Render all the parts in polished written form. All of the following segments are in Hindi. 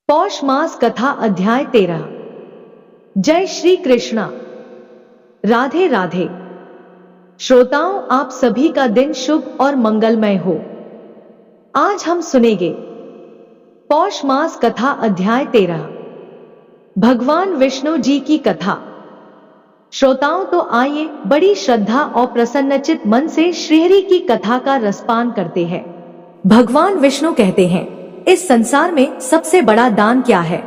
पौष मास कथा अध्याय 13। जय श्री कृष्णा। राधे राधे। श्रोताओं, आप सभी का दिन शुभ और मंगलमय हो। आज हम सुनेंगे पौष मास कथा अध्याय 13, भगवान विष्णु जी की कथा। श्रोताओं, तो आइए बड़ी श्रद्धा और प्रसन्नचित मन से श्रीहरि की कथा का रसपान करते हैं। भगवान विष्णु कहते हैं, इस संसार में सबसे बड़ा दान क्या है?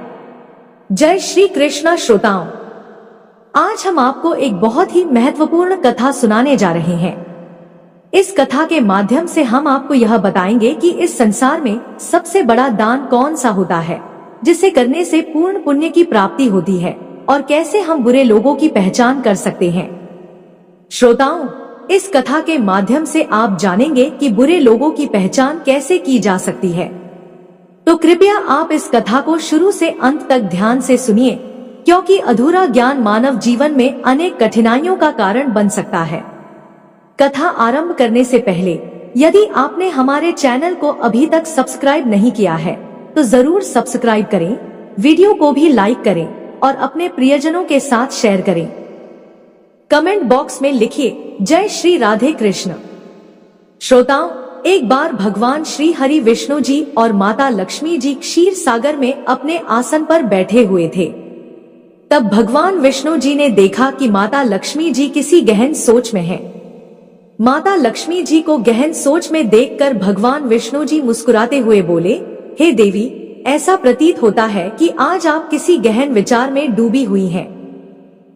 जय श्री कृष्णा। श्रोताओं, आज हम आपको एक बहुत ही महत्वपूर्ण कथा सुनाने जा रहे हैं। इस कथा के माध्यम से हम आपको यह बताएंगे कि इस संसार में सबसे बड़ा दान कौन सा होता है, जिसे करने से पूर्ण पुण्य की प्राप्ति होती है, और कैसे हम बुरे लोगों की पहचान कर सकते हैं। श्रोताओं, इस कथा के माध्यम से आप जानेंगे कि बुरे लोगों की पहचान कैसे की जा सकती है। तो कृपया आप इस कथा को शुरू से अंत तक ध्यान से सुनिए, क्योंकि अधूरा ज्ञान मानव जीवन में अनेक कठिनाइयों का कारण बन सकता है। कथा आरंभ करने से पहले यदि आपने हमारे चैनल को अभी तक सब्सक्राइब नहीं किया है तो जरूर सब्सक्राइब करें, वीडियो को भी लाइक करें और अपने प्रियजनों के साथ शेयर करें। कमेंट बॉक्स में लिखिए जय श्री राधे कृष्ण। श्रोताओं, एक बार भगवान श्री हरि विष्णु जी और माता लक्ष्मी जी क्षीर सागर में अपने आसन पर बैठे हुए थे। तब भगवान विष्णु जी ने देखा कि माता लक्ष्मी जी किसी गहन सोच में हैं। माता लक्ष्मी जी को गहन सोच में देखकर भगवान विष्णु जी मुस्कुराते हुए बोले, हे देवी, ऐसा प्रतीत होता है कि आज आप किसी गहन विचार में डूबी हुई हैं।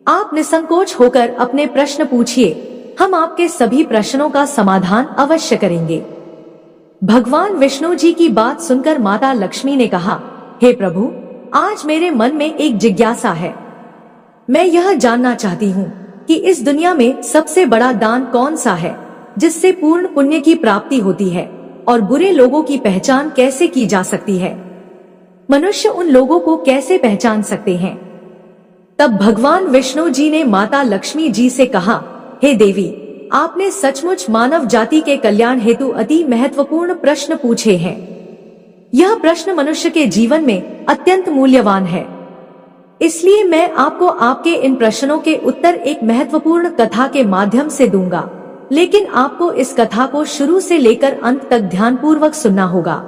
आप निसंकोच होकर अपने प्रश्न पूछिए, हम आपके सभी प्रश्नों का समाधान अवश्य करेंगे। भगवान विष्णु जी की बात सुनकर माता लक्ष्मी ने कहा, हे प्रभु, आज मेरे मन में एक जिज्ञासा है। मैं यह जानना चाहती हूँ कि इस दुनिया में सबसे बड़ा दान कौन सा है, जिससे पूर्ण पुण्य की प्राप्ति होती है, और बुरे लोगों की पहचान कैसे की जा सकती है? मनुष्य उन लोगों को कैसे पहचान सकते हैं? तब भगवान विष्णु जी ने माता लक्ष्मी जी से कहा, हे देवी, आपने सचमुच मानव जाति के कल्याण हेतु अति महत्वपूर्ण प्रश्न पूछे हैं। यह प्रश्न मनुष्य के जीवन में अत्यंत मूल्यवान है। इसलिए मैं आपको आपके इन प्रश्नों के उत्तर एक महत्वपूर्ण कथा के माध्यम से दूंगा, लेकिन आपको इस कथा को शुरू से लेकर अंत तक ध्यानपूर्वक सुनना होगा।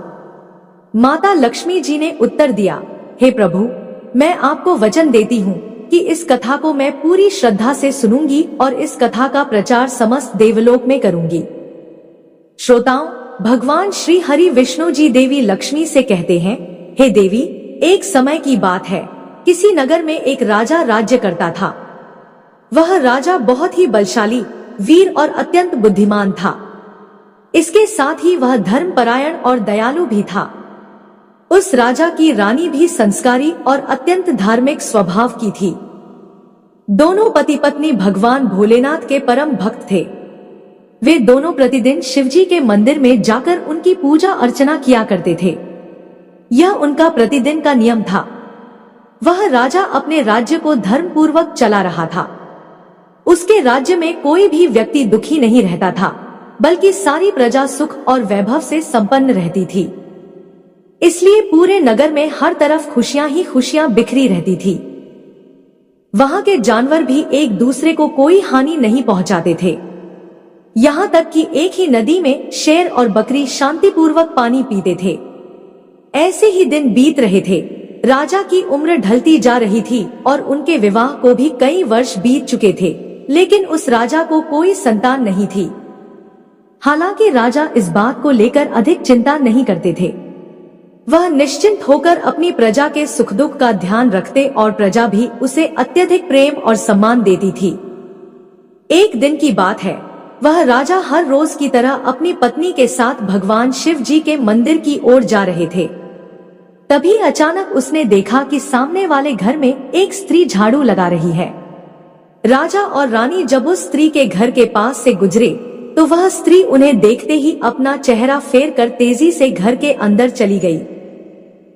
माता लक्ष्मी जी ने उत्तर दिया, हे प्रभु, मैं आपको वचन देती हूँ कि इस कथा को मैं पूरी श्रद्धा से सुनूंगी और इस कथा का प्रचार समस्त देवलोक में करूंगी। श्रोताओं, भगवान श्री हरि विष्णु जी देवी लक्ष्मी से कहते हैं, हे देवी, एक समय की बात है, किसी नगर में एक राजा राज्य करता था। वह राजा बहुत ही बलशाली, वीर और अत्यंत बुद्धिमान था। इसके साथ ही वह धर्मपरायण और दयालु भी था। उस राजा की रानी भी संस्कारी और अत्यंत धार्मिक स्वभाव की थी। दोनों पति पत्नी भगवान भोलेनाथ के परम भक्त थे। वे दोनों प्रतिदिन शिवजी के मंदिर में जाकर उनकी पूजा अर्चना किया करते थे। यह उनका प्रतिदिन का नियम था। वह राजा अपने राज्य को धर्म पूर्वक चला रहा था। उसके राज्य में कोई भी व्यक्ति दुखी नहीं रहता था, बल्कि सारी प्रजा सुख और वैभव से संपन्न रहती थी। इसलिए पूरे नगर में हर तरफ खुशियां ही खुशियां बिखरी रहती थी। वहां के जानवर भी एक दूसरे को कोई हानि नहीं पहुंचाते थे। यहाँ तक कि एक ही नदी में शेर और बकरी शांतिपूर्वक पानी पीते थे। ऐसे ही दिन बीत रहे थे। राजा की उम्र ढलती जा रही थी और उनके विवाह को भी कई वर्ष बीत चुके थे, लेकिन उस राजा को कोई संतान नहीं थी। हालांकि राजा इस बात को लेकर अधिक चिंता नहीं करते थे। वह निश्चिंत होकर अपनी प्रजा के सुख दुख का ध्यान रखते और प्रजा भी उसे अत्यधिक प्रेम और सम्मान देती थी। एक दिन की बात है, वह राजा हर रोज की तरह अपनी पत्नी के साथ भगवान शिव जी के मंदिर की ओर जा रहे थे। तभी अचानक उसने देखा कि सामने वाले घर में एक स्त्री झाड़ू लगा रही है। राजा और रानी जब उस स्त्री के घर के पास से गुजरे तो वह स्त्री उन्हें देखते ही अपना चेहरा फेर कर तेजी से घर के अंदर चली गई।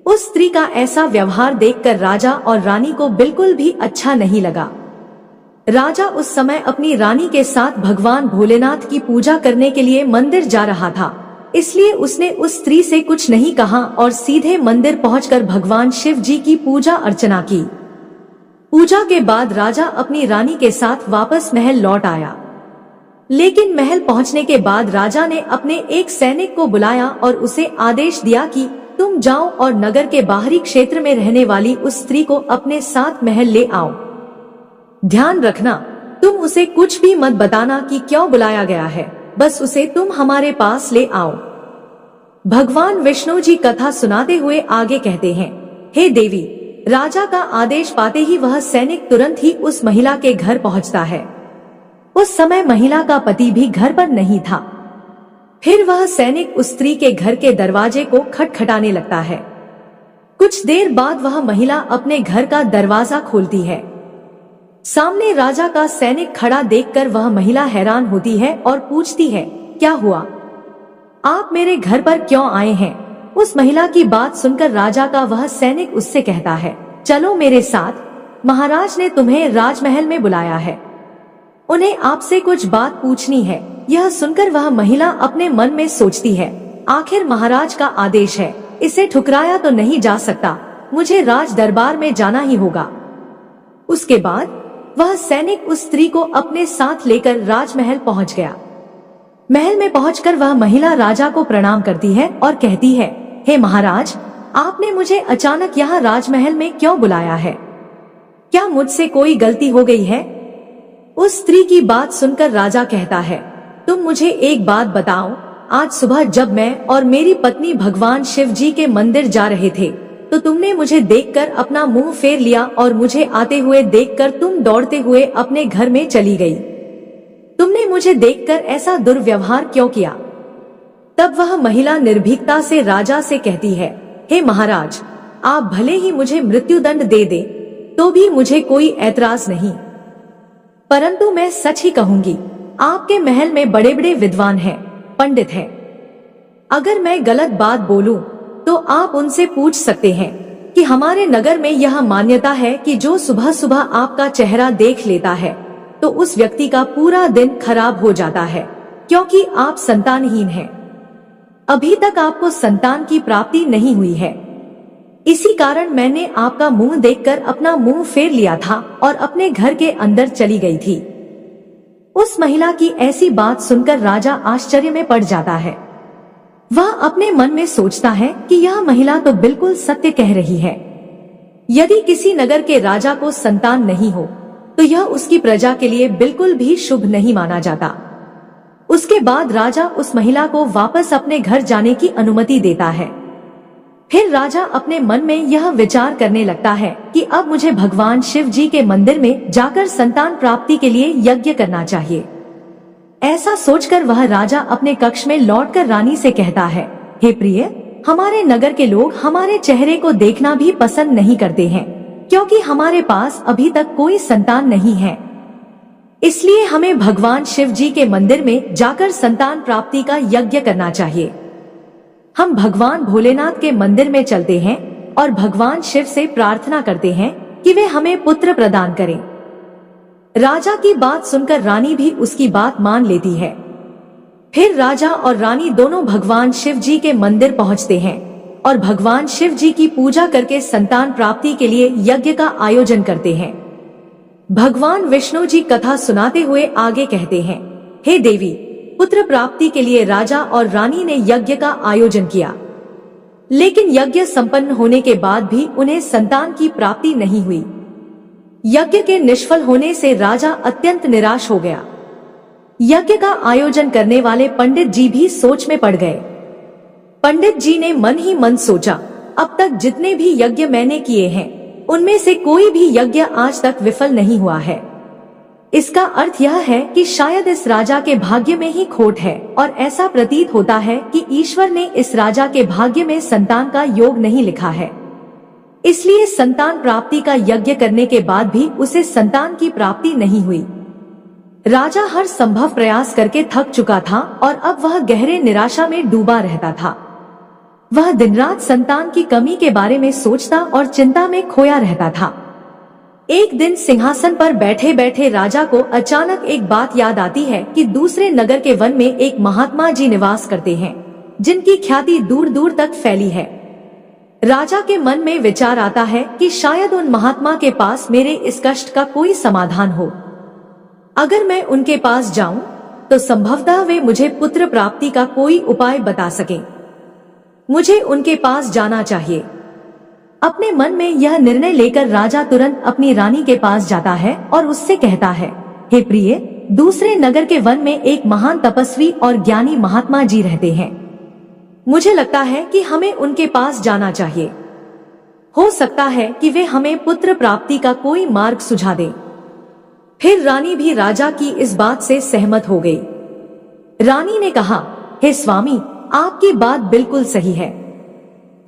उस स्त्री का ऐसा व्यवहार देखकर राजा और रानी को बिल्कुल भी अच्छा नहीं लगा। राजा उस समय अपनी रानी के साथ भगवान भोलेनाथ की पूजा करने के लिए मंदिर जा रहा था, इसलिए उसने उस स्त्री से कुछ नहीं कहा और सीधे मंदिर पहुंचकर भगवान शिव जी की पूजा अर्चना की। पूजा के बाद राजा अपनी रानी के साथ वापस महल लौट आया। लेकिन महल पहुंचने के बाद राजा ने अपने एक सैनिक को बुलाया और उसे आदेश दिया कि तुम जाओ और नगर के बाहरी क्षेत्र में रहने वाली उस स्त्री को अपने साथ महल ले आओ। ध्यान रखना, तुम उसे कुछ भी मत बताना कि क्यों बुलाया गया है, बस उसे तुम हमारे पास ले आओ। भगवान विष्णु जी कथा सुनाते हुए आगे कहते हैं, हे देवी, राजा का आदेश पाते ही वह सैनिक तुरंत ही उस महिला के घर पहुंचता है। उस समय महिला का पति भी घर पर नहीं था। फिर वह सैनिक उस स्त्री के घर के दरवाजे को खटखटाने लगता है। कुछ देर बाद वह महिला अपने घर का दरवाजा खोलती है। सामने राजा का सैनिक खड़ा देखकर वह महिला हैरान होती है और पूछती है, क्या हुआ? आप मेरे घर पर क्यों आए हैं? उस महिला की बात सुनकर राजा का वह सैनिक उससे कहता है, चलो मेरे साथ, महाराज ने तुम्हें राजमहल में बुलाया है, उन्हें आपसे कुछ बात पूछनी है। यह सुनकर वह महिला अपने मन में सोचती है, आखिर महाराज का आदेश है, इसे ठुकराया तो नहीं जा सकता, मुझे राज दरबार में जाना ही होगा। उसके बाद वह सैनिक उस स्त्री को अपने साथ लेकर राजमहल पहुंच गया। महल में पहुंचकर वह महिला राजा को प्रणाम करती है और कहती है, हे महाराज, आपने मुझे अचानक यहाँ राजमहल में क्यों बुलाया है? क्या मुझसे कोई गलती हो गई है? उस स्त्री की बात सुनकर राजा कहता है, तुम मुझे एक बात बताओ, आज सुबह जब मैं और मेरी पत्नी भगवान शिव जी के मंदिर जा रहे थे तो तुमने मुझे देखकर अपना मुंह फेर लिया और मुझे आते हुए देखकर तुम दौड़ते हुए अपने घर में चली गई। तुमने मुझे देखकर ऐसा दुर्व्यवहार क्यों किया? तब वह महिला निर्भीकता से राजा से कहती है, हे महाराज, आप भले ही मुझे मृत्युदंड दे दे तो भी मुझे कोई ऐतराज नहीं, परंतु मैं सच ही कहूंगी, आपके महल में बड़े बड़े विद्वान हैं, पंडित हैं। अगर मैं गलत बात बोलूं तो आप उनसे पूछ सकते हैं कि हमारे नगर में यह मान्यता है कि जो सुबह सुबह आपका चेहरा देख लेता है तो उस व्यक्ति का पूरा दिन खराब हो जाता है, क्योंकि आप संतानहीन हैं। अभी तक आपको संतान की प्राप्ति नहीं हुई है। इसी कारण मैंने आपका मुंह देखकर अपना मुंह फेर लिया था और अपने घर के अंदर चली गई थी। उस महिला की ऐसी बात सुनकर राजा आश्चर्य में पड़ जाता है। वह अपने मन में सोचता है कि यह महिला तो बिल्कुल सत्य कह रही है। यदि किसी नगर के राजा को संतान नहीं हो तो यह उसकी प्रजा के लिए बिल्कुल भी शुभ नहीं माना जाता। उसके बाद राजा उस महिला को वापस अपने घर जाने की अनुमति देता है। फिर राजा अपने मन में यह विचार करने लगता है कि अब मुझे भगवान शिव जी के मंदिर में जाकर संतान प्राप्ति के लिए यज्ञ करना चाहिए। ऐसा सोचकर वह राजा अपने कक्ष में लौटकर रानी से कहता है, हे प्रिय, हमारे नगर के लोग हमारे चेहरे को देखना भी पसंद नहीं करते हैं, क्योंकि हमारे पास अभी तक कोई संतान नहीं है। इसलिए हमें भगवान शिव जी के मंदिर में जाकर संतान प्राप्ति का यज्ञ करना चाहिए। हम भगवान भोलेनाथ के मंदिर में चलते हैं और भगवान शिव से प्रार्थना करते हैं कि वे हमें पुत्र प्रदान करें। राजा की बात सुनकर रानी भी उसकी बात मान लेती है। फिर राजा और रानी दोनों भगवान शिव जी के मंदिर पहुंचते हैं और भगवान शिव जी की पूजा करके संतान प्राप्ति के लिए यज्ञ का आयोजन करते हैं। भगवान विष्णु जी कथा सुनाते हुए आगे कहते हैं, हे देवी, पुत्र प्राप्ति के लिए राजा और रानी ने यज्ञ का आयोजन किया, लेकिन यज्ञ संपन्न होने के बाद भी उन्हें संतान की प्राप्ति नहीं हुई। यज्ञ के निष्फल होने से राजा अत्यंत निराश हो गया। यज्ञ का आयोजन करने वाले पंडित जी भी सोच में पड़ गए। पंडित जी ने मन ही मन सोचा, अब तक जितने भी यज्ञ मैंने किए हैं उनमें से कोई भी यज्ञ आज तक विफल नहीं हुआ है। इसका अर्थ यह है कि शायद इस राजा के भाग्य में ही खोट है और ऐसा प्रतीत होता है कि ईश्वर ने इस राजा के भाग्य में संतान का योग नहीं लिखा है। इसलिए संतान प्राप्ति का यज्ञ करने के बाद भी उसे संतान की प्राप्ति नहीं हुई। राजा हर संभव प्रयास करके थक चुका था और अब वह गहरे निराशा में डूबा रहता था। वह दिन रात संतान की कमी के बारे में सोचता और चिंता में खोया रहता था। एक दिन सिंहासन पर बैठे बैठे राजा को अचानक एक बात याद आती है कि दूसरे नगर के वन में एक महात्मा जी निवास करते हैं, जिनकी ख्याति दूर दूर तक फैली है। राजा के मन में विचार आता है कि शायद उन महात्मा के पास मेरे इस कष्ट का कोई समाधान हो। अगर मैं उनके पास जाऊं तो संभवतः वे मुझे पुत्र प्राप्ति का कोई उपाय बता सकें। मुझे उनके पास जाना चाहिए। अपने मन में यह निर्णय लेकर राजा तुरंत अपनी रानी के पास जाता है और उससे कहता है, हे प्रिय, दूसरे नगर के वन में एक महान तपस्वी और ज्ञानी महात्मा जी रहते हैं। मुझे लगता है कि हमें उनके पास जाना चाहिए। हो सकता है कि वे हमें पुत्र प्राप्ति का कोई मार्ग सुझा दें। फिर रानी भी राजा की इस बात से सहमत हो गई। रानी ने कहा, हे स्वामी, आपकी बात बिल्कुल सही है।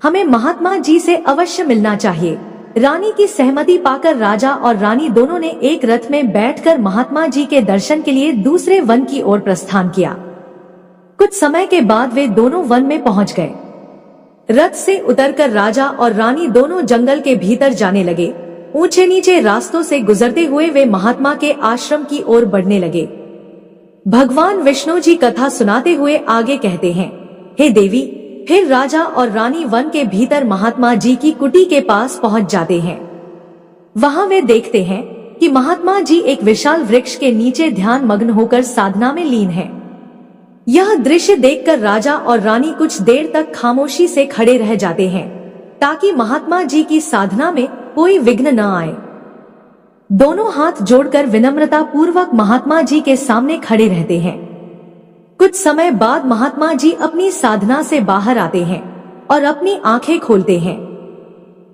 हमें महात्मा जी से अवश्य मिलना चाहिए। रानी की सहमति पाकर राजा और रानी दोनों ने एक रथ में बैठकर महात्मा जी के दर्शन के लिए दूसरे वन की ओर प्रस्थान किया। कुछ समय के बाद वे दोनों वन में पहुंच गए। रथ से उतरकर राजा और रानी दोनों जंगल के भीतर जाने लगे। ऊंचे नीचे रास्तों से गुजरते हुए वे महात्मा के आश्रम की ओर बढ़ने लगे। भगवान विष्णु जी कथा सुनाते हुए आगे कहते हैं, हे देवी। फिर राजा और रानी वन के भीतर महात्मा जी की कुटी के पास पहुंच जाते हैं। वहां वे देखते हैं कि महात्मा जी एक विशाल वृक्ष के नीचे ध्यान मग्न होकर साधना में लीन हैं। यह दृश्य देखकर राजा और रानी कुछ देर तक खामोशी से खड़े रह जाते हैं ताकि महात्मा जी की साधना में कोई विघ्न न आए। दोनों हाथ जोड़कर विनम्रता पूर्वक महात्मा जी के सामने खड़े रहते हैं। कुछ समय बाद महात्मा जी अपनी साधना से बाहर आते हैं और अपनी आंखें खोलते हैं।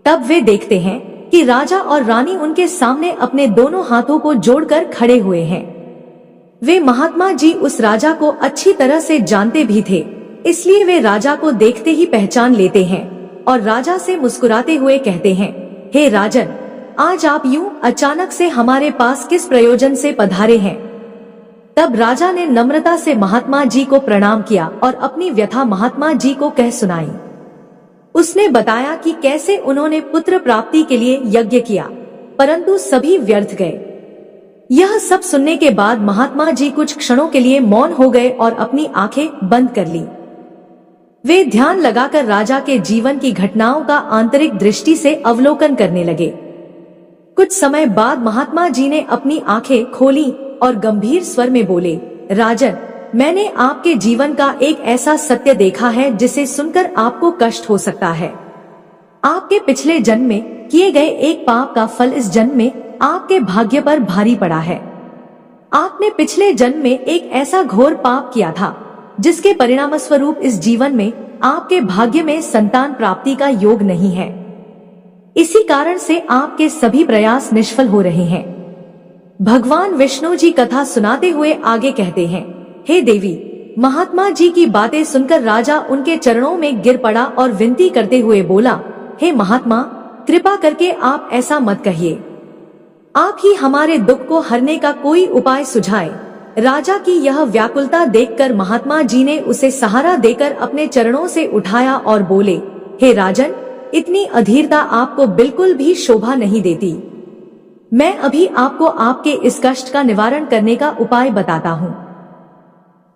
तब वे देखते हैं कि राजा और रानी उनके सामने अपने दोनों हाथों को जोड़कर खड़े हुए हैं। वे महात्मा जी उस राजा को अच्छी तरह से जानते भी थे, इसलिए वे राजा को देखते ही पहचान लेते हैं और राजा से मुस्कुराते हुए कहते हैं, हे राजन, आज आप यूं अचानक से हमारे पास किस प्रयोजन से पधारे हैं? तब राजा ने नम्रता से महात्मा जी को प्रणाम किया और अपनी व्यथा महात्मा जी को कह सुनाई। उसने बताया कि कैसे उन्होंने पुत्र प्राप्ति के लिए यज्ञ किया, परंतु सभी व्यर्थ गए। यह सब सुनने के बाद महात्मा जी कुछ क्षणों के लिए मौन हो गए और अपनी आंखें बंद कर ली। वे ध्यान लगाकर राजा के जीवन की घटनाओं का आंतरिक दृष्टि से अवलोकन करने लगे। कुछ समय बाद महात्मा जी ने अपनी आंखें खोली और गंभीर स्वर में बोले, राजन, मैंने आपके जीवन का एक ऐसा सत्य देखा है जिसे सुनकर आपको कष्ट हो सकता है। आपके पिछले जन्म में किए गए एक पाप का फल इस जन्म में आपके भाग्य पर भारी पड़ा है। आपने पिछले जन्म में एक ऐसा घोर पाप किया था जिसके परिणाम स्वरूप इस जीवन में आपके भाग्य में संतान प्राप्ति का योग नहीं है। इसी कारण से आपके सभी प्रयास निष्फल हो रहे हैं। भगवान विष्णु जी कथा सुनाते हुए आगे कहते हैं, हे देवी। महात्मा जी की बातें सुनकर राजा उनके चरणों में गिर पड़ा और विनती करते हुए बोला, हे महात्मा, कृपा करके आप ऐसा मत कहिए। आप ही हमारे दुख को हरने का कोई उपाय सुझाए। राजा की यह व्याकुलता देखकर महात्मा जी ने उसे सहारा देकर अपने चरणों से उठाया और बोले, हे राजन, इतनी अधीरता आपको बिल्कुल भी शोभा नहीं देती। मैं अभी आपको आपके इस कष्ट का निवारण करने का उपाय बताता हूँ,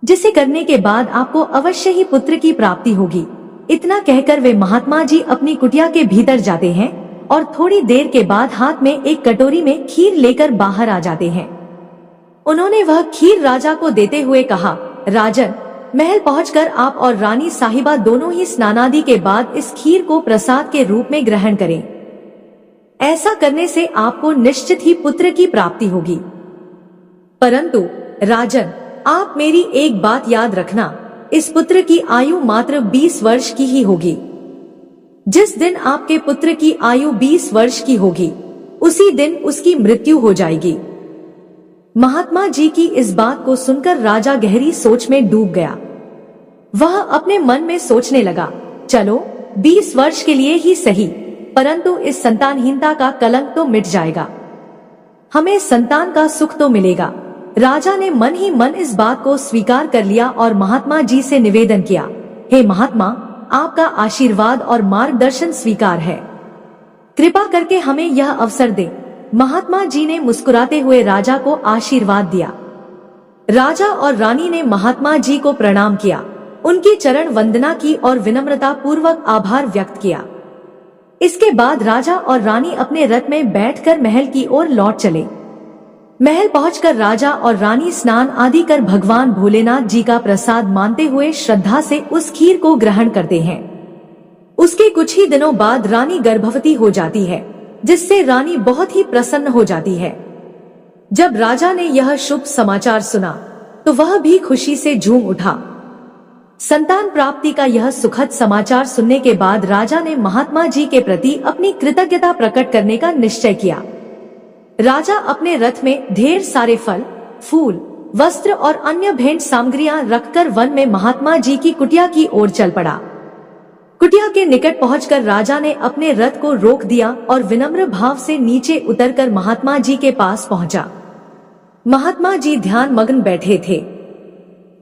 जिसे करने के बाद आपको अवश्य ही पुत्र की प्राप्ति होगी। इतना कहकर वे महात्मा जी अपनी कुटिया के भीतर जाते हैं और थोड़ी देर के बाद हाथ में एक कटोरी में खीर लेकर बाहर आ जाते हैं। उन्होंने वह खीर राजा को देते हुए कहा, राजन, महल पहुंचकर आप और रानी साहिबा दोनों ही स्नानादि के बाद इस खीर को प्रसाद के रूप में ग्रहण करें। ऐसा करने से आपको निश्चित ही पुत्र की प्राप्ति होगी। परंतु राजन, आप मेरी एक बात याद रखना, इस पुत्र की आयु मात्र 20 वर्ष की ही होगी। जिस दिन आपके पुत्र की आयु 20 वर्ष की होगी, उसी दिन उसकी मृत्यु हो जाएगी। महात्मा जी की इस बात को सुनकर राजा गहरी सोच में डूब गया। वह अपने मन में सोचने लगा, चलो 20 वर्ष के लिए ही सही, परंतु इस संतानहीनता का कलंक तो मिट जाएगा, हमें संतान का सुख तो मिलेगा। राजा ने मन ही मन इस बात को स्वीकार कर लिया और महात्मा जी से निवेदन किया, हे महात्मा, आपका आशीर्वाद और मार्गदर्शन स्वीकार है, कृपा करके हमें यह अवसर दे। महात्मा जी ने मुस्कुराते हुए राजा को आशीर्वाद दिया। राजा और रानी ने महात्मा जी को प्रणाम किया। उनकी चरण वंदना की और विनम्रता पूर्वक आभार व्यक्त किया। इसके बाद राजा और रानी अपने रथ में बैठकर महल की ओर लौट चले। महल पहुंचकर राजा और रानी स्नान आदि कर भगवान भोलेनाथ जी का प्रसाद मानते हुए श्रद्धा से उस खीर को ग्रहण करते हैं। उसके कुछ ही दिनों बाद रानी गर्भवती हो जाती है, जिससे रानी बहुत ही प्रसन्न हो जाती है। जब राजा ने यह शुभ समाचार सुना तो वह भी खुशी से झूम उठा। संतान प्राप्ति का यह सुखद समाचार सुनने के बाद राजा ने महात्मा जी के प्रति अपनी कृतज्ञता प्रकट करने का निश्चय किया। राजा अपने रथ में ढेर सारे फल, फूल, वस्त्र और अन्य भेंट सामग्रियां रखकर वन में महात्मा जी की कुटिया की ओर चल पड़ा। कुटिया के निकट पहुंचकर राजा ने अपने रथ को रोक दिया और विनम्र भाव से नीचे उतरकर महात्मा जी के पास पहुंचा। महात्मा जी ध्यान मग्न बैठे थे।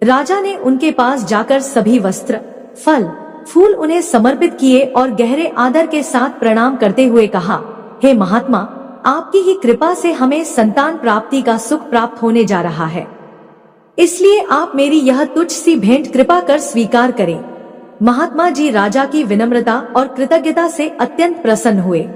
राजा ने उनके पास जाकर सभी वस्त्र, फल, फूल उन्हें समर्पित किए और गहरे आदर के साथ प्रणाम करते हुए कहा, हे महात्मा, आपकी ही कृपा से हमें संतान प्राप्ति का सुख प्राप्त होने जा रहा है, इसलिए आप मेरी यह तुच्छ सी भेंट कृपा कर स्वीकार करें। महात्मा जी राजा की विनम्रता और कृतज्ञता से अत्यंत प्रसन्न हुए।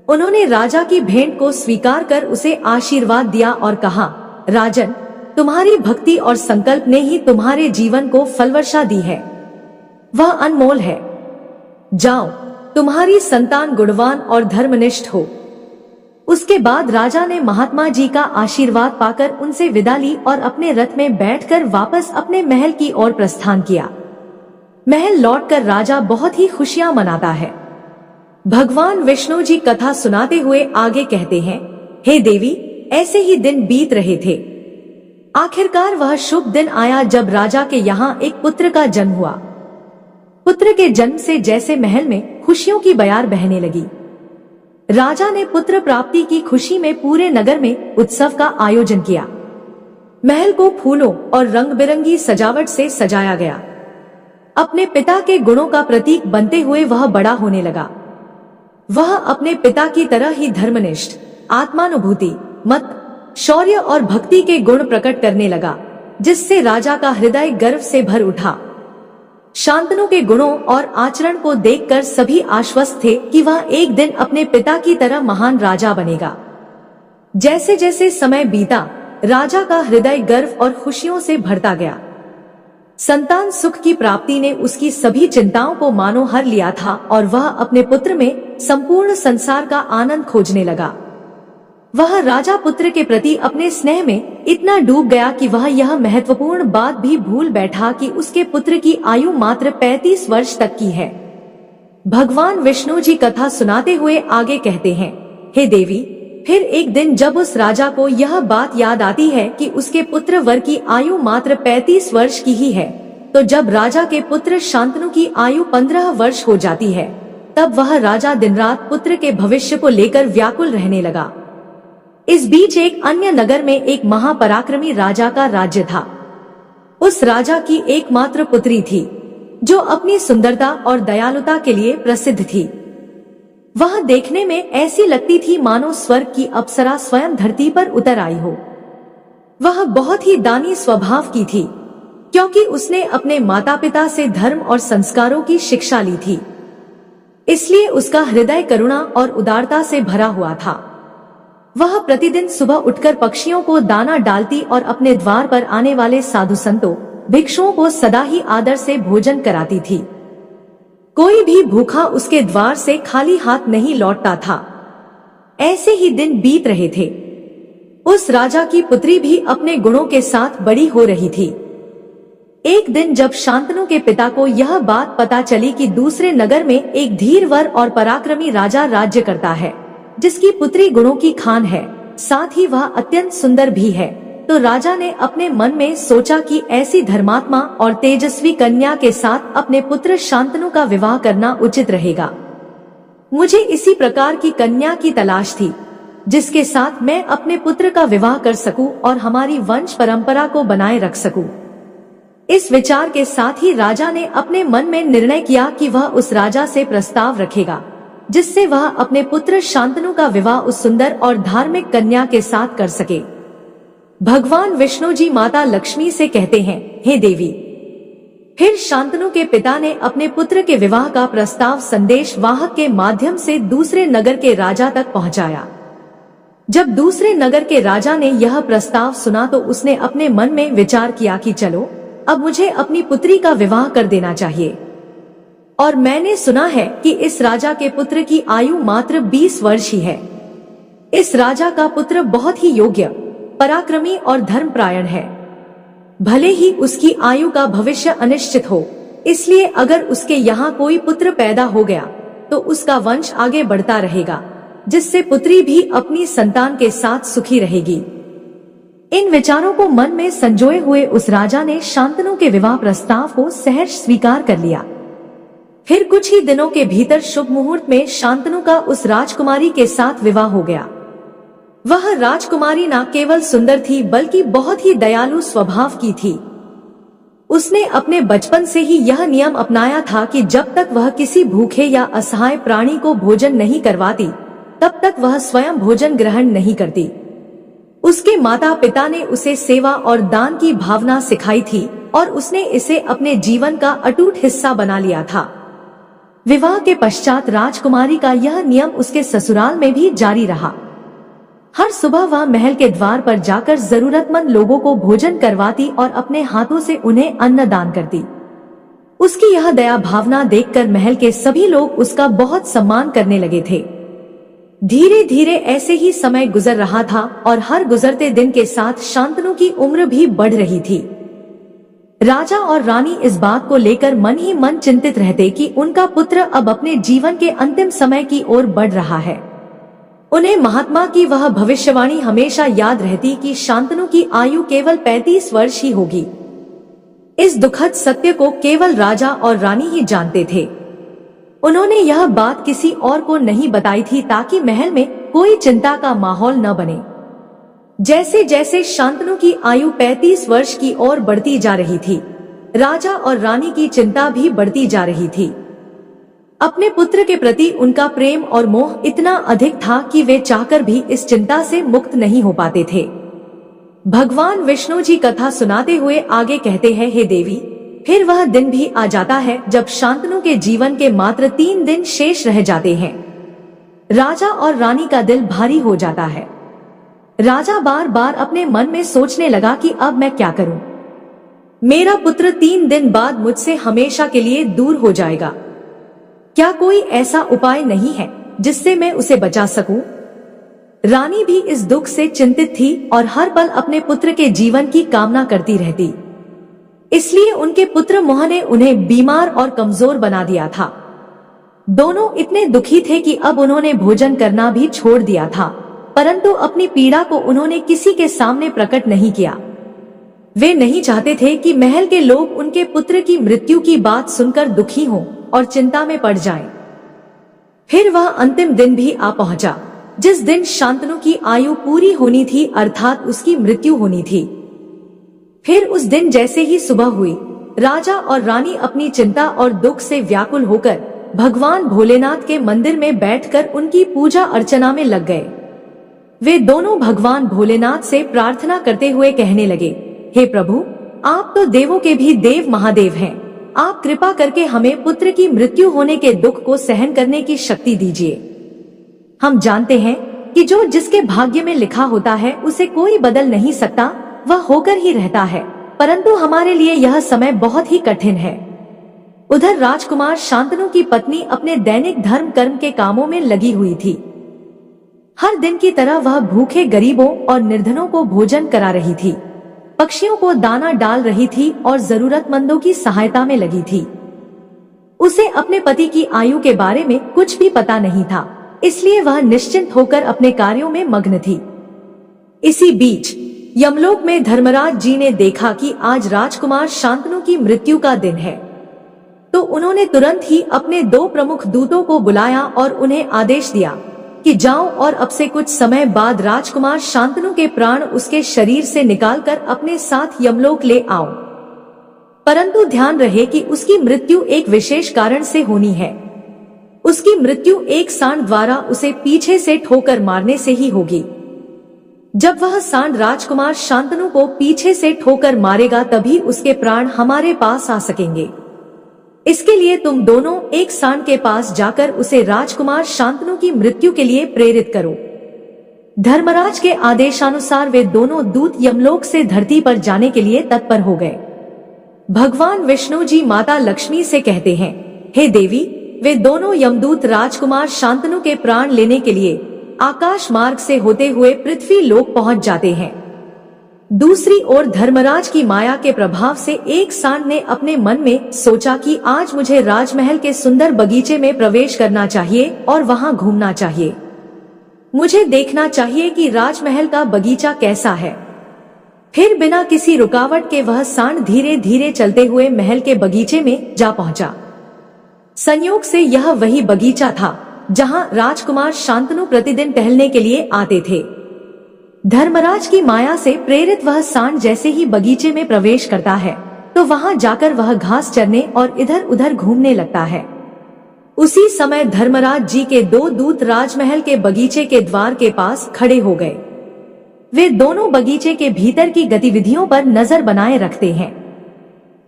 उन्होंने राजा की भेंट को स्वीकार कर उसे आशीर्वाद दिया और कहा, राजन, तुम्हारी भक्ति और संकल्प ने ही तुम्हारे जीवन को फलवर्षा दी है, वह अनमोल है। जाओ, तुम्हारी संतान गुणवान और धर्मनिष्ठ हो। उसके बाद राजा ने महात्मा जी का आशीर्वाद पाकर उनसे विदा ली और अपने रथ में बैठकर वापस अपने महल की ओर प्रस्थान किया। महल लौटकर राजा बहुत ही खुशियां मनाता है। भगवान विष्णु जी कथा सुनाते हुए आगे कहते हैं, हे देवी, ऐसे ही दिन बीत रहे थे। आखिरकार वह शुभ दिन आया जब राजा के यहाँ एक पुत्र का जन्म हुआ। पुत्र के जन्म से जैसे महल में खुशियों की बयार बहने लगी। राजा ने पुत्र प्राप्ति की खुशी में पूरे नगर में उत्सव का आयोजन किया। महल को फूलों और रंग बिरंगी सजावट से सजाया गया। अपने पिता के गुणों का प्रतीक बनते हुए वह बड़ा होने लगा। वह अपने पिता की तरह ही धर्मनिष्ठ, आत्मानुभूति, मत, शौर्य और भक्ति के गुण प्रकट करने लगा, जिससे राजा का हृदय गर्व से भर उठा। शांतनु के गुणों और आचरण को देखकर सभी आश्वस्त थे कि वह एक दिन अपने पिता की तरह महान राजा बनेगा। जैसे जैसे समय बीता, राजा का हृदय गर्व और खुशियों से भरता गया। संतान सुख की प्राप्ति ने उसकी सभी चिंताओं को मानो हर लिया था और वह अपने पुत्र में संपूर्ण संसार का आनंद खोजने लगा। वह राजा पुत्र के प्रति अपने स्नेह में इतना डूब गया कि वह यह महत्वपूर्ण बात भी भूल बैठा कि उसके पुत्र की आयु मात्र 35 वर्ष तक की है। भगवान विष्णु जी कथा सुनाते हुए आगे कहते हैं, हे देवी, फिर एक दिन जब उस राजा को यह बात याद आती है कि उसके पुत्र वर की आयु मात्र 35 वर्ष की ही है, तो जब राजा के पुत्र शांतनु की आयु 15 वर्ष हो जाती है, तब वह राजा दिन रात पुत्र के भविष्य को लेकर व्याकुल रहने लगा। इस बीच एक अन्य नगर में एक महापराक्रमी राजा का राज्य था। उस राजा की एकमात्र पुत्री थी, जो अपनी सुंदरता और दयालुता के लिए प्रसिद्ध थी। वह देखने में ऐसी लगती थी मानो स्वर्ग की अप्सरा स्वयं धरती पर उतर आई हो। वह बहुत ही दानी स्वभाव की थी, क्योंकि उसने अपने माता पिता से धर्म और संस्कारों की शिक्षा ली थी। इसलिए उसका हृदय करुणा और उदारता से भरा हुआ था। वह प्रतिदिन सुबह उठकर पक्षियों को दाना डालती और अपने द्वार पर आने वाले साधु संतों, भिक्षुओं को सदा ही आदर से भोजन कराती थी। कोई भी भूखा उसके द्वार से खाली हाथ नहीं लौटता था। ऐसे ही दिन बीत रहे थे। उस राजा की पुत्री भी अपने गुणों के साथ बड़ी हो रही थी। एक दिन जब शांतनु के पिता को यह बात पता चली कि दूसरे नगर में एक धीरवर और पराक्रमी राजा राज्य करता है, जिसकी पुत्री गुणों की खान है, साथ ही वह अत्यंत सुंदर भी है, तो राजा ने अपने मन में सोचा कि ऐसी धर्मात्मा और तेजस्वी कन्या के साथ अपने पुत्र शांतनु का विवाह करना उचित रहेगा। मुझे इसी प्रकार की कन्या की तलाश थी, जिसके साथ मैं अपने पुत्र का विवाह कर सकूं और हमारी वंश परंपरा को बनाए रख सकूं। इस विचार के साथ ही राजा ने अपने मन में निर्णय किया कि वह उस राजा से प्रस्ताव रखेगा, जिससे वह अपने पुत्र शांतनु का विवाह उस सुंदर और धार्मिक कन्या के साथ कर सके। भगवान विष्णु जी माता लक्ष्मी से कहते हैं, हे देवी, फिर शांतनु के पिता ने अपने पुत्र के विवाह का प्रस्ताव संदेश वाहक के माध्यम से दूसरे नगर के राजा तक पहुंचाया। जब दूसरे नगर के राजा ने यह प्रस्ताव सुना तो उसने अपने मन में विचार किया कि चलो अब मुझे अपनी पुत्री का विवाह कर देना चाहिए। और मैंने सुना है कि इस राजा के पुत्र की आयु मात्र 20 वर्ष ही है। इस राजा का पुत्र बहुत ही योग्य, पराक्रमी और धर्मपरायण है। भले ही उसकी आयु का भविष्य अनिश्चित हो, इसलिए अगर उसके यहाँ कोई पुत्र पैदा हो गया तो उसका वंश आगे बढ़ता रहेगा, जिससे पुत्री भी अपनी संतान के साथ सुखी रहेगी। इन विचारों को मन में संजोए हुए उस राजा ने शांतनु के विवाह प्रस्ताव को सहर्ष स्वीकार कर लिया। फिर कुछ ही दिनों के भीतर शुभ मुहूर्त में शांतनु का उस राजकुमारी के साथ विवाह हो गया। वह राजकुमारी न केवल सुंदर थी बल्कि बहुत ही दयालु स्वभाव की थी। उसने अपने बचपन से ही यह नियम अपनाया था कि जब तक वह किसी भूखे या असहाय प्राणी को भोजन नहीं करवाती तब तक वह स्वयं भोजन ग्रहण नहीं करती। उसके माता पिता ने उसे सेवा और दान की भावना सिखाई थी और उसने इसे अपने जीवन का अटूट हिस्सा बना लिया था। विवाह के पश्चात राजकुमारी का यह नियम उसके ससुराल में भी जारी रहा। हर सुबह वह महल के द्वार पर जाकर जरूरतमंद लोगों को भोजन करवाती और अपने हाथों से उन्हें अन्न दान करती। उसकी यह दया भावना देखकर महल के सभी लोग उसका बहुत सम्मान करने लगे थे। धीरे धीरे ऐसे ही समय गुजर रहा था और हर गुजरते दिन के साथ शांतनु की उम्र भी बढ़ रही थी। राजा और रानी इस बात को लेकर मन ही मन चिंतित रहते कि उनका पुत्र अब अपने जीवन के अंतिम समय की ओर बढ़ रहा है। उन्हें महात्मा की वह भविष्यवाणी हमेशा याद रहती कि शांतनु की आयु केवल 35 वर्ष ही होगी। इस दुखद सत्य को केवल राजा और रानी ही जानते थे। उन्होंने यह बात किसी और को नहीं बताई थी ताकि महल में कोई चिंता का माहौल न बने। जैसे जैसे शांतनु की आयु 35 वर्ष की ओर बढ़ती जा रही थी, राजा और रानी की चिंता भी बढ़ती जा रही थी। अपने पुत्र के प्रति उनका प्रेम और मोह इतना अधिक था कि वे चाहकर भी इस चिंता से मुक्त नहीं हो पाते थे। भगवान विष्णु जी कथा सुनाते हुए आगे कहते हैं, हे देवी, फिर वह दिन भी आ जाता है जब शांतनु के जीवन के मात्र 3 दिन शेष रह जाते हैं। राजा और रानी का दिल भारी हो जाता है। राजा बार बार अपने मन में सोचने लगा कि अब मैं क्या करूं? मेरा पुत्र 3 दिन बाद मुझसे हमेशा के लिए दूर हो जाएगा। क्या कोई ऐसा उपाय नहीं है जिससे मैं उसे बचा सकूं? रानी भी इस दुख से चिंतित थी और हर पल अपने पुत्र के जीवन की कामना करती रहती। इसलिए उनके पुत्र मोह ने उन्हें बीमार और कमजोर बना दिया था। दोनों इतने दुखी थे कि अब उन्होंने भोजन करना भी छोड़ दिया था, परंतु अपनी पीड़ा को उन्होंने किसी के सामने प्रकट नहीं किया। वे नहीं चाहते थे कि महल के लोग उनके पुत्र की मृत्यु की बात सुनकर दुखी हों और चिंता में पड़ जाएं। फिर वह अंतिम दिन भी आ पहुंचा, जिस दिन शांतनु की आयु पूरी होनी थी, अर्थात उसकी मृत्यु होनी थी। फिर उस दिन जैसे ही सुबह हुई, राजा और रानी अपनी चिंता और दुख से व्याकुल होकर भगवान भोलेनाथ के मंदिर में बैठकर उनकी पूजा अर्चना में लग गए। वे दोनों भगवान भोलेनाथ से प्रार्थना करते हुए कहने लगे, हे प्रभु, आप तो देवों के भी देव महादेव हैं। आप कृपा करके हमें पुत्र की मृत्यु होने के दुख को सहन करने की शक्ति दीजिए। हम जानते हैं कि जो जिसके भाग्य में लिखा होता है उसे कोई बदल नहीं सकता, वह होकर ही रहता है, परंतु हमारे लिए यह समय बहुत ही कठिन है। उधर राजकुमार शांतनु की पत्नी अपने दैनिक धर्म कर्म के कामों में लगी हुई थी। हर दिन की तरह वह भूखे गरीबों और निर्धनों को भोजन करा रही थी, पक्षियों को दाना डाल रही थी और जरूरतमंदों की सहायता में लगी थी। उसे अपने पति की आयु के बारे में कुछ भी पता नहीं था, इसलिए वह निश्चिंत होकर अपने कार्यों में मग्न थी। इसी बीच यमलोक में धर्मराज जी ने देखा कि आज राजकुमार शांतनु की मृत्यु का दिन है, तो उन्होंने तुरंत ही अपने 2 प्रमुख दूतों को बुलाया और उन्हें आदेश दिया कि जाओ और अब से कुछ समय बाद राजकुमार शांतनु के प्राण उसके शरीर से निकालकर अपने साथ यमलोक ले आओ। परंतु ध्यान रहे कि उसकी मृत्यु एक विशेष कारण से होनी है। उसकी मृत्यु एक सांड द्वारा उसे पीछे से ठोकर मारने से ही होगी। जब वह सांड राजकुमार शांतनु को पीछे से ठोकर मारेगा तभी उसके प्राण हमारे पास आ सकेंगे। इसके लिए तुम दोनों एक सांड के पास जाकर उसे राजकुमार शांतनु की मृत्यु के लिए प्रेरित करो। धर्मराज के आदेशानुसार वे दोनों दूत यमलोक से धरती पर जाने के लिए तत्पर हो गए। भगवान विष्णु जी माता लक्ष्मी से कहते हैं, हे देवी, वे दोनों यमदूत राजकुमार शांतनु के प्राण लेने के लिए आकाश मार्ग से होते हुए पृथ्वी लोक पहुंच जाते हैं। दूसरी ओर धर्मराज की माया के प्रभाव से एक सांड ने अपने मन में सोचा कि आज मुझे राजमहल के सुंदर बगीचे में प्रवेश करना चाहिए और वहां घूमना चाहिए। मुझे देखना चाहिए कि राजमहल का बगीचा कैसा है। फिर बिना किसी रुकावट के वह सांड धीरे धीरे चलते हुए महल के बगीचे में जा पहुंचा। संयोग से यह वही बगीचा था जहां राजकुमार शांतनु प्रतिदिन टहलने के लिए आते थे। धर्मराज की माया से प्रेरित वह सांड जैसे ही बगीचे में प्रवेश करता है तो वहां जाकर वह घास चरने और इधर उधर घूमने लगता है। उसी समय धर्मराज जी के दो दूत राजमहल के बगीचे के द्वार के पास खड़े हो गए। वे दोनों बगीचे के भीतर की गतिविधियों पर नजर बनाए रखते हैं।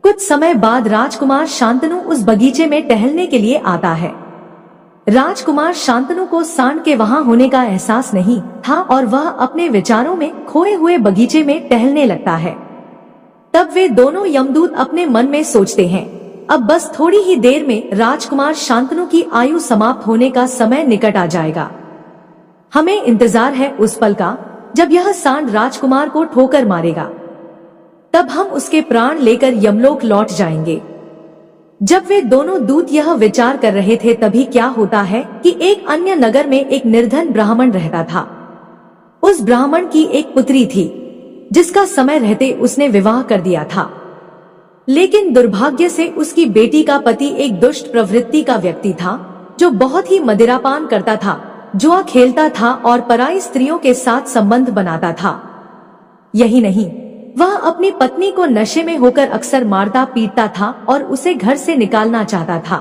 कुछ समय बाद राजकुमार शांतनु उस बगीचे में टहलने के लिए आता है। राजकुमार शांतनु को सांड के वहां होने का एहसास नहीं था और वह अपने विचारों में खोए हुए बगीचे में टहलने लगता है। तब वे दोनों यमदूत अपने मन में सोचते हैं, अब बस थोड़ी ही देर में राजकुमार शांतनु की आयु समाप्त होने का समय निकट आ जाएगा। हमें इंतजार है उस पल का जब यह सांड राजकुमार को ठोकर मारेगा। तब हम उसके प्राण लेकर यमलोक लौट जाएंगे। जब वे दोनों दूत यह विचार कर रहे थे तभी क्या होता है कि एक अन्य नगर में एक निर्धन ब्राह्मण रहता था। उस ब्राह्मण की एक पुत्री थी जिसका समय रहते उसने विवाह कर दिया था, लेकिन दुर्भाग्य से उसकी बेटी का पति एक दुष्ट प्रवृत्ति का व्यक्ति था जो बहुत ही मदिरापान करता था, जुआ खेलता था और पराई स्त्रियों के साथ संबंध बनाता था। यही नहीं, वह अपनी पत्नी को नशे में होकर अक्सर मारता पीटता था और उसे घर से निकालना चाहता था।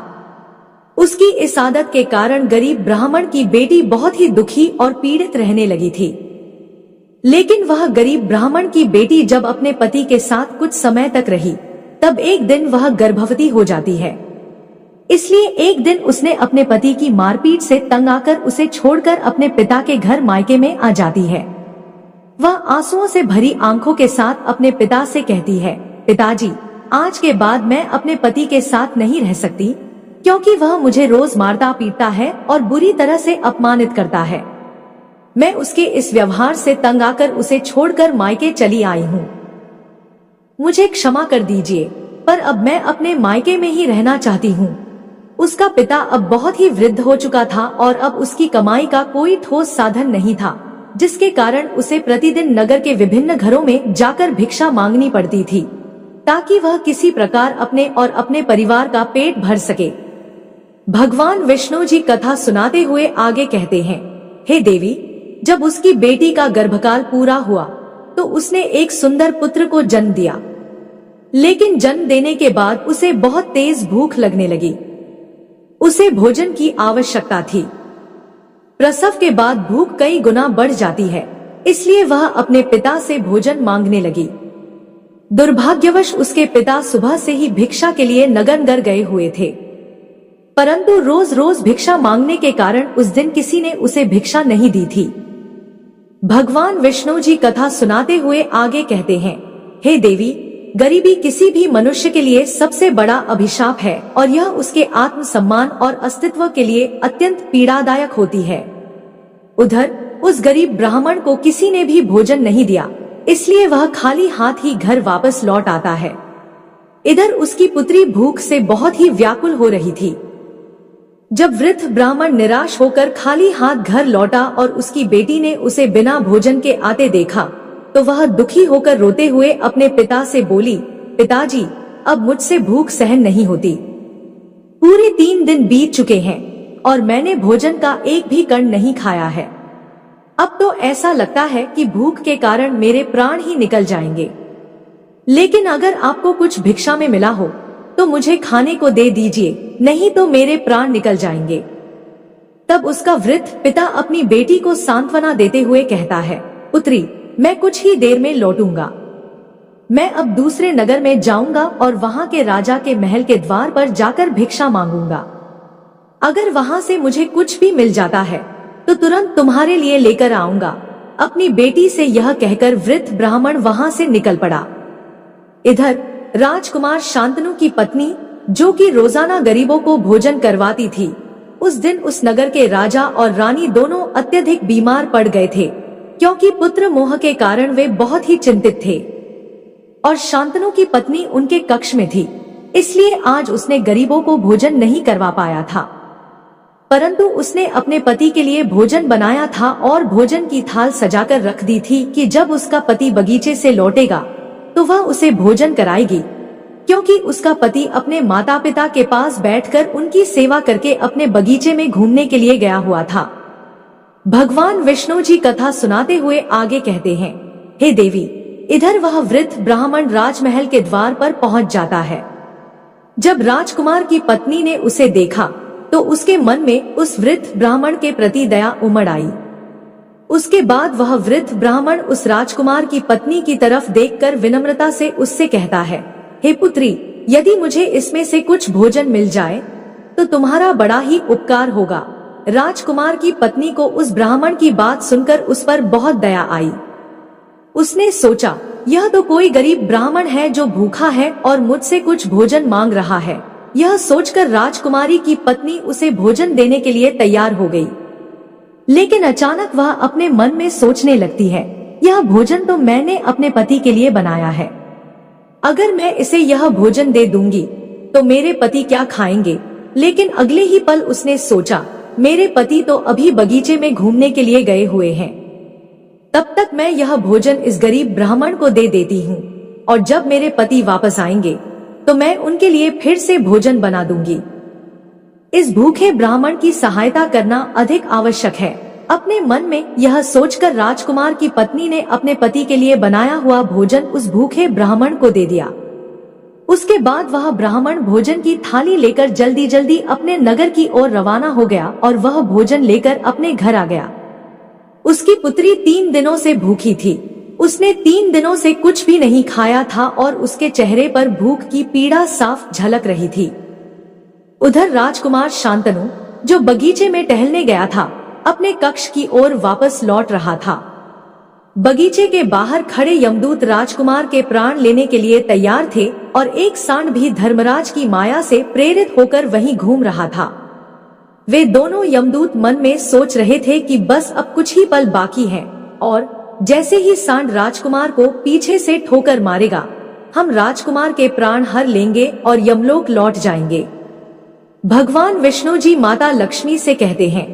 उसकी इस आदत के कारण गरीब ब्राह्मण की बेटी बहुत ही दुखी और पीड़ित रहने लगी थी। लेकिन वह गरीब ब्राह्मण की बेटी जब अपने पति के साथ कुछ समय तक रही तब एक दिन वह गर्भवती हो जाती है। इसलिए एक दिन उसने अपने पति की मारपीट से तंग आकर उसे छोड़कर अपने पिता के घर मायके में आ जाती है। वह आंसुओं से भरी आंखों के साथ अपने पिता से कहती है, पिताजी, आज के बाद मैं अपने पति के साथ नहीं रह सकती क्योंकि वह मुझे रोज मारता पीटता है और बुरी तरह से अपमानित करता है। मैं उसके इस व्यवहार से तंग आकर उसे छोड़कर मायके चली आई हूँ। मुझे क्षमा कर दीजिए, पर अब मैं अपने मायके में ही रहना चाहती हूँ। उसका पिता अब बहुत ही वृद्ध हो चुका था और अब उसकी कमाई का कोई ठोस साधन नहीं था, जिसके कारण उसे प्रतिदिन नगर के विभिन्न घरों में जाकर भिक्षा मांगनी पड़ती थी ताकि वह किसी प्रकार अपने और अपने परिवार का पेट भर सके। भगवान विष्णु जी कथा सुनाते हुए आगे कहते हैं, हे देवी, जब उसकी बेटी का गर्भकाल पूरा हुआ तो उसने एक सुंदर पुत्र को जन्म दिया। लेकिन जन्म देने के बाद उसे बहुत तेज भूख लगने लगी। उसे भोजन की आवश्यकता थी। प्रसव के बाद भूख कई गुना बढ़ जाती है, इसलिए वह अपने पिता से भोजन मांगने लगी। दुर्भाग्यवश उसके पिता सुबह से ही भिक्षा के लिए नगर गए हुए थे, परंतु रोज रोज भिक्षा मांगने के कारण उस दिन किसी ने उसे भिक्षा नहीं दी थी। भगवान विष्णु जी कथा सुनाते हुए आगे कहते हैं, हे देवी, गरीबी किसी भी मनुष्य के लिए सबसे बड़ा अभिशाप है और यह उसके आत्म सम्मान और अस्तित्व के लिए अत्यंत पीड़ादायक होती है। उधर उस गरीब ब्राह्मण को किसी ने भी भोजन नहीं दिया, इसलिए वह खाली हाथ ही घर वापस लौट आता है। इधर उसकी पुत्री भूख से बहुत ही व्याकुल हो रही थी। जब वृद्ध ब्राह्मण निराश होकर खाली हाथ घर लौटा और उसकी बेटी ने उसे बिना भोजन के आते देखा तो वह दुखी होकर रोते हुए अपने पिता से बोली, पिताजी, अब मुझसे भूख सहन नहीं होती। पूरे 3 दिन बीत चुके हैं और मैंने भोजन का एक भी कण नहीं खाया है। अब तो ऐसा लगता है कि भूख के कारण मेरे प्राण ही निकल जाएंगे। लेकिन अगर आपको कुछ भिक्षा में मिला हो तो मुझे खाने को दे दीजिए, नहीं तो मेरे प्राण निकल जाएंगे। तब उसका वृद्ध पिता अपनी बेटी को सांत्वना देते हुए कहता है, पुत्री, मैं कुछ ही देर में लौटूंगा। मैं अब दूसरे नगर में जाऊंगा और वहां के राजा के महल के द्वार पर जाकर भिक्षा मांगूंगा। अगर वहां से मुझे कुछ भी मिल जाता है तो तुरंत तुम्हारे लिए लेकर आऊंगा। अपनी बेटी से यह कहकर वृद्ध ब्राह्मण वहां से निकल पड़ा। इधर राजकुमार शांतनु की पत्नी, जो कि रोजाना गरीबों को भोजन करवाती थी, उस दिन उस नगर के राजा और रानी दोनों अत्यधिक बीमार पड़ गए थे, क्योंकि पुत्र मोह के कारण वे बहुत ही चिंतित थे। और शांतनु की पत्नी उनके कक्ष में थी, इसलिए आज उसने गरीबों को भोजन नहीं करवा पाया था, परंतु उसने अपने पति के लिए भोजन बनाया था और भोजन की थाल सजाकर रख दी थी कि जब उसका पति बगीचे से लौटेगा तो वह उसे भोजन कराएगी, क्योंकि उसका पति अपने माता पिता के पास बैठकर उनकी सेवा करके अपने बगीचे में घूमने के लिए गया हुआ था। भगवान विष्णु जी कथा सुनाते हुए आगे कहते हैं, हे देवी, इधर वह वृद्ध ब्राह्मण राजमहल के द्वार पर पहुंच जाता है। जब राजकुमार की पत्नी ने उसे देखा तो उसके मन में उस वृद्ध ब्राह्मण के प्रति दया उमड़ आई। उसके बाद वह वृद्ध ब्राह्मण उस राजकुमार की पत्नी की तरफ देखकर विनम्रता से उससे कहता है, हे पुत्री, यदि मुझे इसमें से कुछ भोजन मिल जाए तो तुम्हारा बड़ा ही उपकार होगा। राजकुमार की पत्नी को उस ब्राह्मण की बात सुनकर उस पर बहुत दया आई। उसने सोचा, यह तो कोई गरीब ब्राह्मण है जो भूखा है और मुझसे कुछ भोजन मांग रहा है। यह सोचकर राजकुमारी की पत्नी उसे भोजन देने के लिए तैयार हो गई। लेकिन अचानक वह अपने मन में सोचने लगती है, यह भोजन तो मैंने अपने पति के लिए बनाया है। अगर मैं इसे यह भोजन दे दूंगी तो मेरे पति क्या खाएंगे। लेकिन अगले ही पल उसने सोचा, मेरे पति तो अभी बगीचे में घूमने के लिए गए हुए हैं, तब तक मैं यह भोजन इस गरीब ब्राह्मण को दे देती हूँ, और जब मेरे पति वापस आएंगे तो मैं उनके लिए फिर से भोजन बना दूंगी। इस भूखे ब्राह्मण की सहायता करना अधिक आवश्यक है। अपने मन में यह सोचकर राजकुमार की पत्नी ने अपने पति के लिए बनाया हुआ भोजन उस भूखे ब्राह्मण को दे दिया। उसके बाद वह ब्राह्मण भोजन की थाली लेकर जल्दी जल्दी अपने नगर की ओर रवाना हो गया और वह भोजन लेकर अपने घर आ गया। उसकी पुत्री 3 दिनों से भूखी थी। उसने 3 दिनों से कुछ भी नहीं खाया था और उसके चेहरे पर भूख की पीड़ा साफ झलक रही थी। उधर राजकुमार शांतनु, जो बगीचे में टहलने गया था, अपने कक्ष की ओर वापस लौट रहा था। बगीचे के बाहर खड़े यमदूत राजकुमार के प्राण लेने के लिए तैयार थे और एक सांड भी धर्मराज की माया से प्रेरित होकर वहीं घूम रहा था। वे दोनों यमदूत मन में सोच रहे थे कि बस अब कुछ ही पल बाकी है और जैसे ही सांड राजकुमार को पीछे से ठोकर मारेगा, हम राजकुमार के प्राण हर लेंगे और यमलोक लौट जाएंगे। भगवान विष्णु जी माता लक्ष्मी से कहते हैं,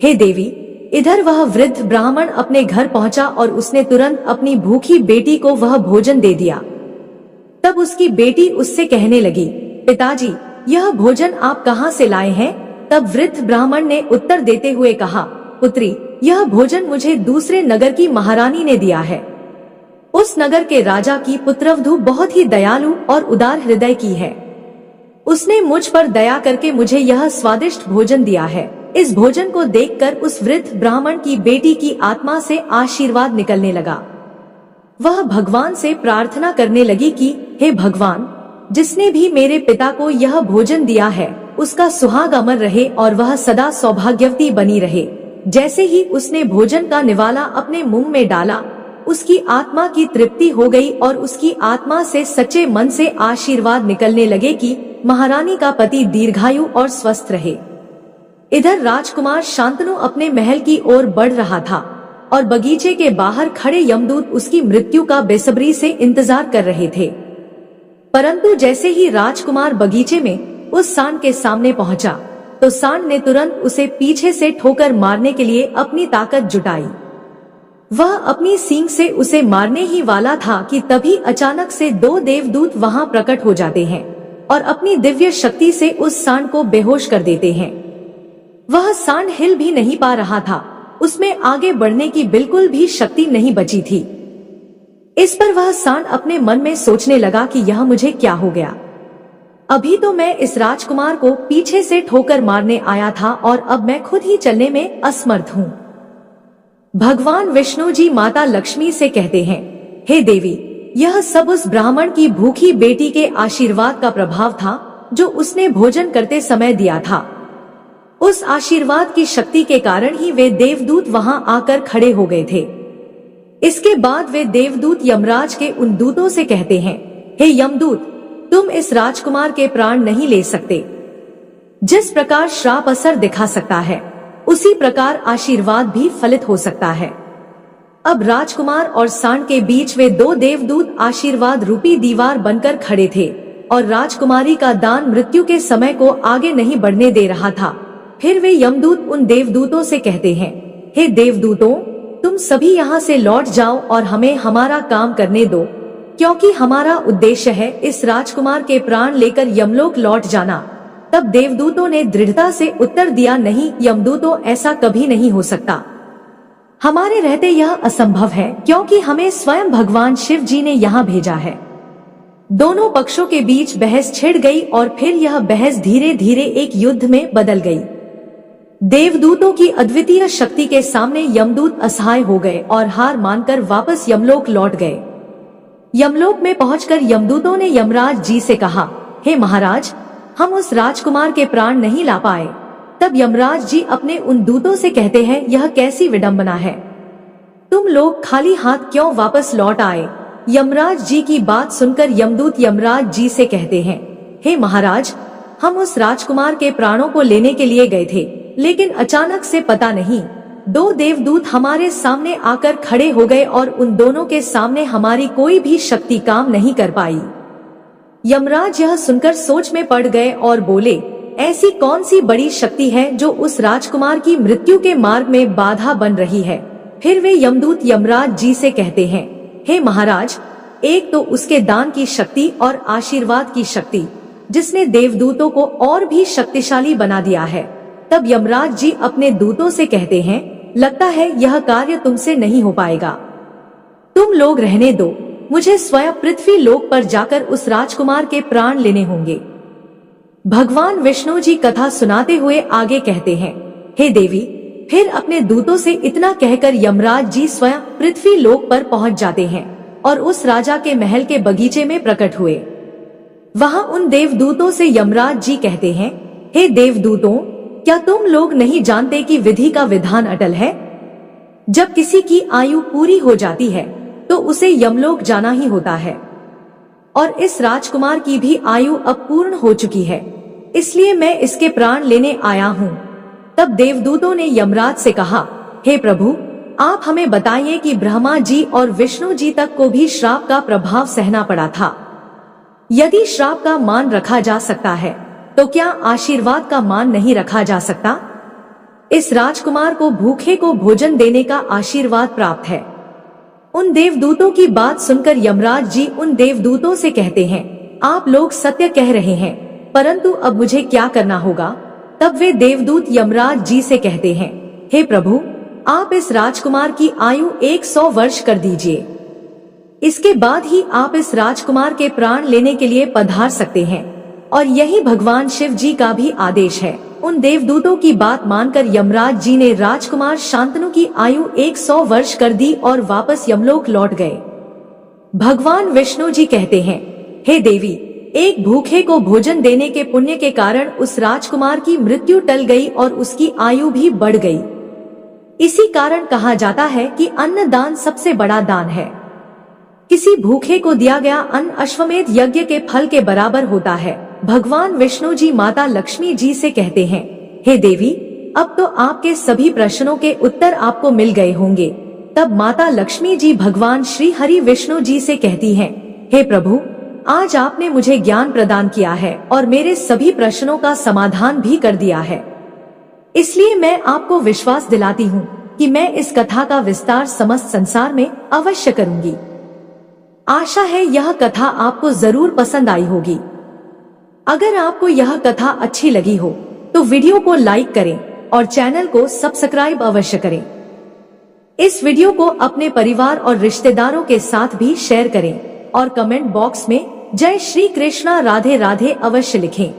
हे देवी, इधर वह वृद्ध ब्राह्मण अपने घर पहुंचा और उसने तुरंत अपनी भूखी बेटी को वह भोजन दे दिया। तब उसकी बेटी उससे कहने लगी, पिताजी, यह भोजन आप कहां से लाए हैं? तब वृद्ध ब्राह्मण ने उत्तर देते हुए कहा, पुत्री, यह भोजन मुझे दूसरे नगर की महारानी ने दिया है। उस नगर के राजा की पुत्रवधू बहुत ही दयालु और उदार हृदय की है। उसने मुझ पर दया करके मुझे यह स्वादिष्ट भोजन दिया है। इस भोजन को देखकर उस वृद्ध ब्राह्मण की बेटी की आत्मा से आशीर्वाद निकलने लगा। वह भगवान से प्रार्थना करने लगी कि हे भगवान, जिसने भी मेरे पिता को यह भोजन दिया है उसका सुहाग अमर रहे और वह सदा सौभाग्यवती बनी रहे। जैसे ही उसने भोजन का निवाला अपने मुंह में डाला, उसकी आत्मा की तृप्ति हो गई और उसकी आत्मा से सच्चे मन से आशीर्वाद निकलने लगे कि महारानी का पति दीर्घायु और स्वस्थ रहे। इधर राजकुमार शांतनु अपने महल की ओर बढ़ रहा था और बगीचे के बाहर खड़े यमदूत उसकी मृत्यु का बेसब्री से इंतजार कर रहे थे। परंतु जैसे ही राजकुमार बगीचे में उस सांड के सामने पहुंचा तो सांड ने तुरंत उसे पीछे से ठोकर मारने के लिए अपनी ताकत जुटाई। वह अपनी सींग से उसे मारने ही वाला था कि तभी अचानक से 2 देवदूत वहां प्रकट हो जाते हैं और अपनी दिव्य शक्ति से उस सांड को बेहोश कर देते हैं। वह सांड हिल भी नहीं पा रहा था, उसमें आगे बढ़ने की बिल्कुल भी शक्ति नहीं बची थी। इस पर वह सांड अपने मन में सोचने लगा कि यह मुझे क्या हो गया। अभी तो मैं इस राजकुमार को पीछे से ठोकर मारने आया था और अब मैं खुद ही चलने में असमर्थ हूँ। भगवान विष्णु जी माता लक्ष्मी से कहते हैं, हे देवी, यह सब उस ब्राह्मण की भूखी बेटी के आशीर्वाद का प्रभाव था जो उसने भोजन करते समय दिया था। उस आशीर्वाद की शक्ति के कारण ही वे देवदूत वहां आकर खड़े हो गए थे। इसके बाद वे देवदूत यमराज के उन दूतों से कहते हैं, हे यमदूत, तुम इस राजकुमार के प्राण नहीं ले सकते। जिस प्रकार श्राप असर दिखा सकता है, उसी प्रकार आशीर्वाद भी फलित हो सकता है। अब राजकुमार और सांड के बीच वे दो देवदूत आशीर्वाद रूपी दीवार बनकर खड़े थे और राजकुमारी का दान मृत्यु के समय को आगे नहीं बढ़ने दे रहा था। फिर वे यमदूत उन देवदूतों से कहते हैं, हे देवदूतों, तुम सभी यहाँ से लौट जाओ और हमें हमारा काम करने दो, क्योंकि हमारा उद्देश्य है इस राजकुमार के प्राण लेकर यमलोक लौट जाना। तब देवदूतों ने दृढ़ता से उत्तर दिया, नहीं यमदूतों, ऐसा कभी नहीं हो सकता। हमारे रहते यह असंभव है, क्योंकि हमें स्वयं भगवान शिव जी ने यहाँ भेजा है। दोनों पक्षों के बीच बहस छिड़ गई और फिर यह बहस धीरे धीरे एक युद्ध में बदल गई। देवदूतों की अद्वितीय शक्ति के सामने यमदूत असहाय हो गए और हार मानकर वापस यमलोक लौट गए। यमलोक में पहुंचकर यमदूतों ने यमराज जी से कहा, हे महाराज, हम उस राजकुमार के प्राण नहीं ला पाए। तब यमराज जी अपने उन दूतों से कहते हैं, यह कैसी विडंबना है, तुम लोग खाली हाथ क्यों वापस लौट आए। यमराज जी की बात सुनकर यमदूत यमराज जी से कहते हैं, हे महाराज, हम उस राजकुमार के प्राणों को लेने के लिए गए थे, लेकिन अचानक से पता नहीं दो देवदूत हमारे सामने आकर खड़े हो गए और उन दोनों के सामने हमारी कोई भी शक्ति काम नहीं कर पाई। यमराज यह सुनकर सोच में पड़ गए और बोले, ऐसी कौन सी बड़ी शक्ति है जो उस राजकुमार की मृत्यु के मार्ग में बाधा बन रही है। फिर वे यमदूत यमराज जी से कहते हैं, हे महाराज, एक तो उसके दान की शक्ति और आशीर्वाद की शक्ति, जिसने देवदूतों को और भी शक्तिशाली बना दिया है। तब यमराज जी अपने दूतों से कहते हैं, लगता है यह कार्य तुमसे नहीं हो पाएगा, तुम लोग रहने दो, मुझे स्वयं पृथ्वी लोक पर जाकर उस राजकुमार के प्राण लेने होंगे। भगवान विष्णु जी कथा सुनाते हुए आगे कहते हैं, हे देवी, फिर अपने दूतों से इतना कहकर यमराज जी स्वयं पृथ्वी लोक पर पहुंच जाते हैं और उस राजा के महल के बगीचे में प्रकट हुए। वहां उन देवदूतों से यमराज जी कहते हैं, हे देवदूतों, क्या तुम लोग नहीं जानते कि विधि का विधान अटल है। जब किसी की आयु पूरी हो जाती है तो उसे यमलोक जाना ही होता है, और इस राजकुमार की भी आयु अब पूर्ण हो चुकी है, इसलिए मैं इसके प्राण लेने आया हूँ। तब देवदूतों ने यमराज से कहा, हे प्रभु, आप हमें बताइए कि ब्रह्मा जी और विष्णु जी तक को भी श्राप का प्रभाव सहना पड़ा था। यदि श्राप का मान रखा जा सकता है तो क्या आशीर्वाद का मान नहीं रखा जा सकता। इस राजकुमार को भूखे को भोजन देने का आशीर्वाद प्राप्त है। उन देवदूतों की बात सुनकर यमराज जी उन देवदूतों से कहते हैं, आप लोग सत्य कह रहे हैं, परंतु अब मुझे क्या करना होगा। तब वे देवदूत यमराज जी से कहते हैं, हे प्रभु, आप इस राजकुमार की आयु 100 वर्ष कर दीजिए, इसके बाद ही आप इस राजकुमार के प्राण लेने के लिए पधार सकते हैं, और यही भगवान शिव जी का भी आदेश है। उन देवदूतों की बात मानकर यमराज जी ने राजकुमार शांतनु की आयु 100 वर्ष कर दी और वापस यमलोक लौट गए। भगवान विष्णु जी कहते हैं, हे देवी, एक भूखे को भोजन देने के पुण्य के कारण उस राजकुमार की मृत्यु टल गई और उसकी आयु भी बढ़ गई। इसी कारण कहा जाता है कि अन्न दान सबसे बड़ा दान है। किसी भूखे को दिया गया अन्न अश्वमेध यज्ञ के फल के बराबर होता है। भगवान विष्णु जी माता लक्ष्मी जी से कहते हैं, हे देवी, अब तो आपके सभी प्रश्नों के उत्तर आपको मिल गए होंगे। तब माता लक्ष्मी जी भगवान श्री हरि विष्णु जी से कहती हैं, हे प्रभु, आज आपने मुझे ज्ञान प्रदान किया है और मेरे सभी प्रश्नों का समाधान भी कर दिया है, इसलिए मैं आपको विश्वास दिलाती हूँ कि मैं इस कथा का विस्तार समस्त संसार में अवश्य करूंगी। आशा है यह कथा आपको जरूर पसंद आई होगी। अगर आपको यह कथा अच्छी लगी हो तो वीडियो को लाइक करें और चैनल को सब्सक्राइब अवश्य करें। इस वीडियो को अपने परिवार और रिश्तेदारों के साथ भी शेयर करें और कमेंट बॉक्स में जय श्री कृष्णा राधे राधे अवश्य लिखें।